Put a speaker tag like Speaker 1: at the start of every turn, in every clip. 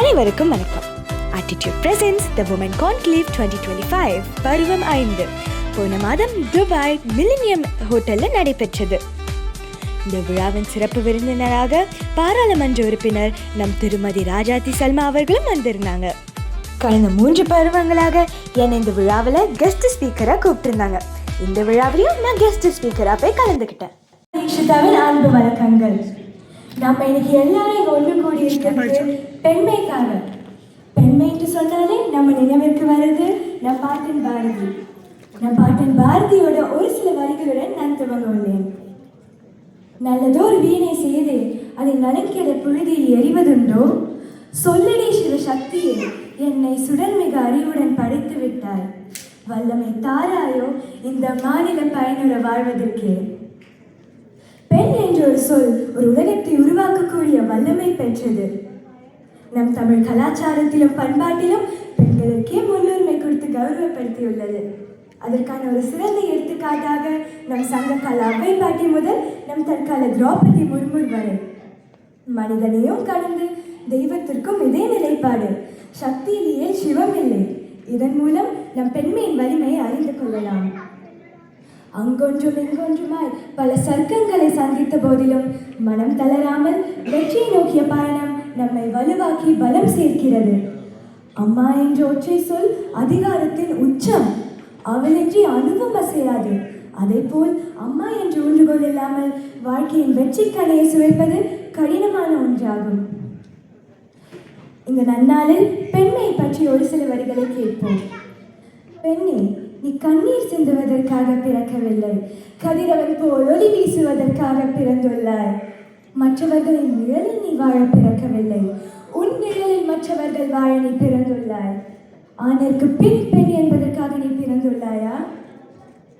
Speaker 1: அனைவருக்கும் வணக்கம். Attitude presents the woman conclave 2025 பருவம் 5 போன மாதம் துபாய் மில்லினியம் ஹோட்டலில் நடைபெற்றது. இந்த விழாவின் சிறப்பு விருந்தினராக பாராளுமன்ற உறுப்பினர் நம் திருமதி ராஜாத்தி சல்மா அவர்களும் வந்திருந்தாங்க. கடந்த 3 பருவங்களாக என்னை இந்த விழாவில் கெஸ்ட் ஸ்பீக்கராக கூப்பிட்டுருந்தாங்க. இந்த விழாவிலையும் நான் கெஸ்ட் ஸ்பீக்கராக போய் கலந்துக்கிட்டேன். தீக்ஷிதாவின் அன்பு வணக்கங்கள். நம்ம இன்னைக்கு எல்லாரும் ஒன்று கூடி இருக்கிறது பெண்மைக்காக. பெண்மை என்று சொன்னாலே நம்ம நினைவிற்கு வருது நம் பாட்டன் பாரதி. நம் பாட்டன் பாரதியோட ஒரு சில வரிகளுடன் நான் துவங்க உள்ளேன். நல்லதோர் வீணை செய்து அதை நலங்கிட புழுதியில் எறிவதுண்டோ, சொல்லடி சிவ சக்தியே என்னை சுடர்மிகு அறிவுடன் படைத்து விட்டாய், வல்லமை தாராயோ இந்த மாநில பயனுற வாழ்வதற்கு. பெண் என்ற ஒரு சொல் ஒரு உலகத்தை உருவாக்கக்கூடிய வல்லமை பெற்றது. நம் தமிழ் கலாச்சாரத்திலும் பண்பாட்டிலும் பெண்களுக்கே முன்னுரிமை கொடுத்து கௌரவப்படுத்தியுள்ளது. அதற்கான ஒரு சிறந்த எடுத்துக்காட்டாக நம் சங்ககால அவ்வை பாட்டி முதல் நம் தற்கால திரௌபதி முர்மு வரை மனிதனையும் கடந்து தெய்வத்திற்கும் இதே நிலைப்பாடு. சக்தியிலேயே சிவம் இல்லை. இதன் மூலம் நம் பெண்மையின் வலிமையை அறிந்து கொள்ளலாம். அங்கொன்றும் இங்கொன்றுமாய் பல சர்க்கங்களை சந்தித்த போதிலும் மனம் தளராமல் வெற்றியை நோக்கிய பயணம் நம்மை வலுவாக்கி பலம் சேர்க்கிறது. அம்மா என்ற ஒற்றை சொல் அதிகாரத்தின் உச்சம். அவளின்றி அணுவும் அசையாது. அதே போல் அம்மா என்ற ஊன்றுகோல் இல்லாமல் வாழ்க்கையின் வெற்றி கலையை சுவைப்பது கடினமான ஒன்றாகும். இந்த நன்னாளில் பெண்மை பற்றி ஒரு சில வரிகளை கேட்போம். பெண்ணே, நீ கண்ணீர் சிந்துவதற்காக பிறக்கவில்லை, கதிரவன் போல் ஒளி வீசுவதற்காக பிறந்துள்ளாய். மற்றவர்களின் நிழலில் நீ வாழ பிறக்கவில்லை, உன் நிழலில் மற்றவர்கள் வாழ நீ பிறந்துள்ளாய். ஆணிற்கு பின் பெண் என்பதற்காக நீ பிறந்துள்ளாயா?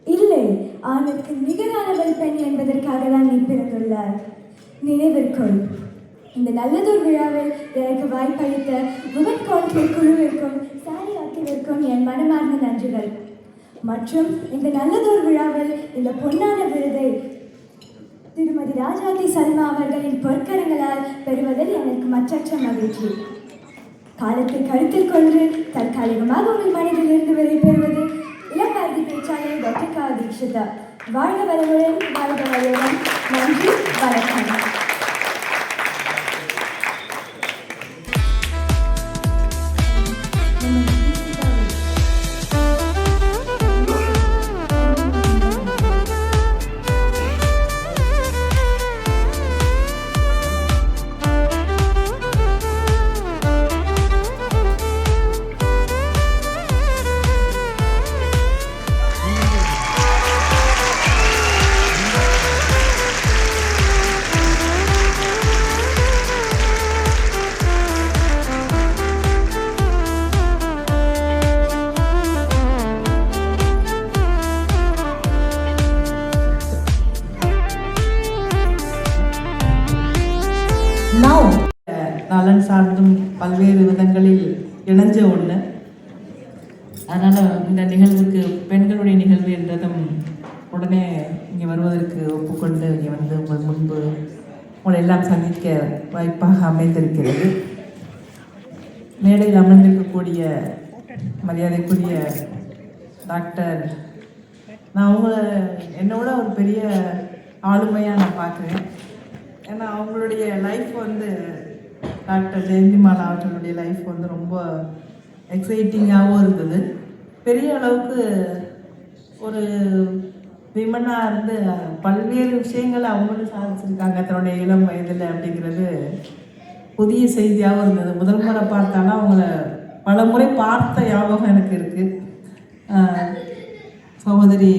Speaker 1: இல்லை, ஆணிற்கு நிகரானவள் பெண் என்பதற்காக தான் நீ பிறந்துள்ளாய். நினைவிற்கொள். இந்த நல்லதொரு விழாவில் எனக்கு வாய்ப்பளித்த வுமன் கான்க்ளேவ் குழுவிற்கும் சாரி ஆக்கியவிற்கும் என் மனமார்ந்த நன்றிகள். மற்றும் இந்த நல்லதொரு விழாவில் இந்த பொன்னான விருதை திருமதி ராஜாத்தி சல்மா அவர்களின் பொற்கரங்களால் பெறுவதில் எனக்கு மற்றற்ற மகிழ்ச்சி. காலத்தை கருத்தில் கொண்டு தற்காலிகமாக உங்கள் மனதில் இருந்து விடை பெறுவது இளம்பாரதி பேச்சாளர் டாக்டர் தீக்ஷிதா. வாழ்க வளமுடன், வாழ்க வளமுடன். நன்றி, வணக்கம்.
Speaker 2: நலன் சார்ந்தும் பல்வேறு விதங்களில் இணைஞ்ச ஒன்று. அதனால் இந்த நிகழ்வுக்கு பெண்களுடைய நிகழ்வு என்றதும் உடனே இங்கே வருவதற்கு ஒப்புக்கொண்டு இங்கே வந்து உங்கள் முன்பு உங்களை எல்லாம் சந்திக்க வாய்ப்பாக அமைந்திருக்கிறது. மேடையில் அமர்ந்திருக்கக்கூடிய மரியாதைக்குரிய டாக்டர், நான் அவங்கள என்னோட ஒரு பெரிய ஆளுமையாக நான் பார்க்குறேன். ஏன்னா அவங்களுடைய லைஃப் வந்து டாக்டர் ஜெயந்திமாலா அவர்களுடைய லைஃப் வந்து ரொம்ப எக்ஸைட்டிங்காகவும் இருந்தது. பெரிய அளவுக்கு ஒரு விமனாக இருந்து பல்வேறு விஷயங்களை அவங்களும் சாதிச்சிருக்காங்க தன்னுடைய இளம் வயதில் அப்படிங்கிறது புதிய செய்தியாகவும் இருந்தது. முதல் முறை பார்த்தாலும் அவங்கள பல முறை பார்த்த ஞாபகம் எனக்கு இருக்குது. சகோதரி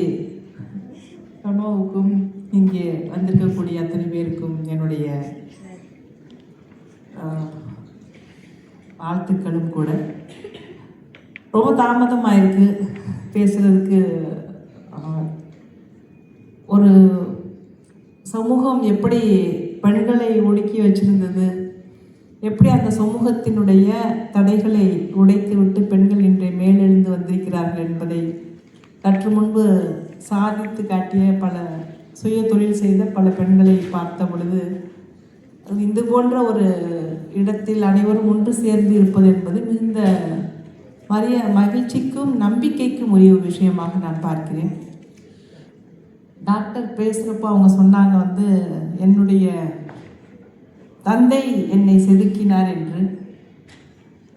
Speaker 2: கனோவுக்கும் இங்கே வந்திருக்கக்கூடிய அத்தனை பேருக்கும் என்னுடைய வாழ்த்துக்களும் கூட. ரொம்ப தாமதமாயிருக்கு பேசுகிறதுக்கு. ஒரு சமூகம் எப்படி பெண்களை ஒடுக்கி வச்சிருந்தது, எப்படி அந்த சமூகத்தினுடைய தடைகளை உடைத்து விட்டு பெண்கள் இன்றைய மேலெழுந்து வந்திருக்கிறார்கள் என்பதை சற்று முன்பு சாதித்து காட்டிய பல சுய தொழில் செய்த பல பெண்களை பார்த்த பொழுது இது போன்ற ஒரு இடத்தில் அனைவரும் ஒன்று சேர்ந்து இருப்பது என்பது மிகுந்த மகிழ்ச்சிக்கும் நம்பிக்கைக்கும் உரிய ஒரு விஷயமாக நான் பார்க்கிறேன். டாக்டர் பேசுகிறப்போ அவங்க சொன்னாங்க என்னுடைய தந்தை என்னை செதுக்கினார் என்று.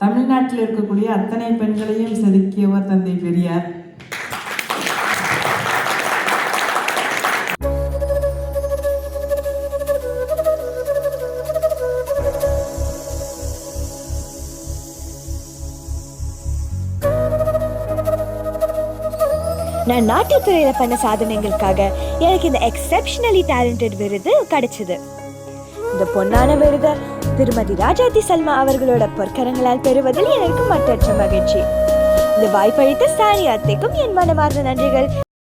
Speaker 2: தமிழ்நாட்டில் இருக்கக்கூடிய அத்தனை பெண்களையும் செதுக்கியவர் தந்தை பெரியார்.
Speaker 1: நான் நாட்டுத்துறையில் பண்ண சாதனைகளுக்காக எனக்கு இந்த எக்ஸெப்ஷனலி டேலண்டட் விருது கிடைச்சது. இந்த பொன்னான விருதை திருமதி ராஜாத்தி சல்மா அவர்களோட பொற்கரங்களால் பெறுவதில் எனக்கு மற்றற்ற மகிழ்ச்சி. இந்த வாய்ப்பளித்த சாரி அத்தைக்கும் என் மனமார்ந்த நன்றிகள்.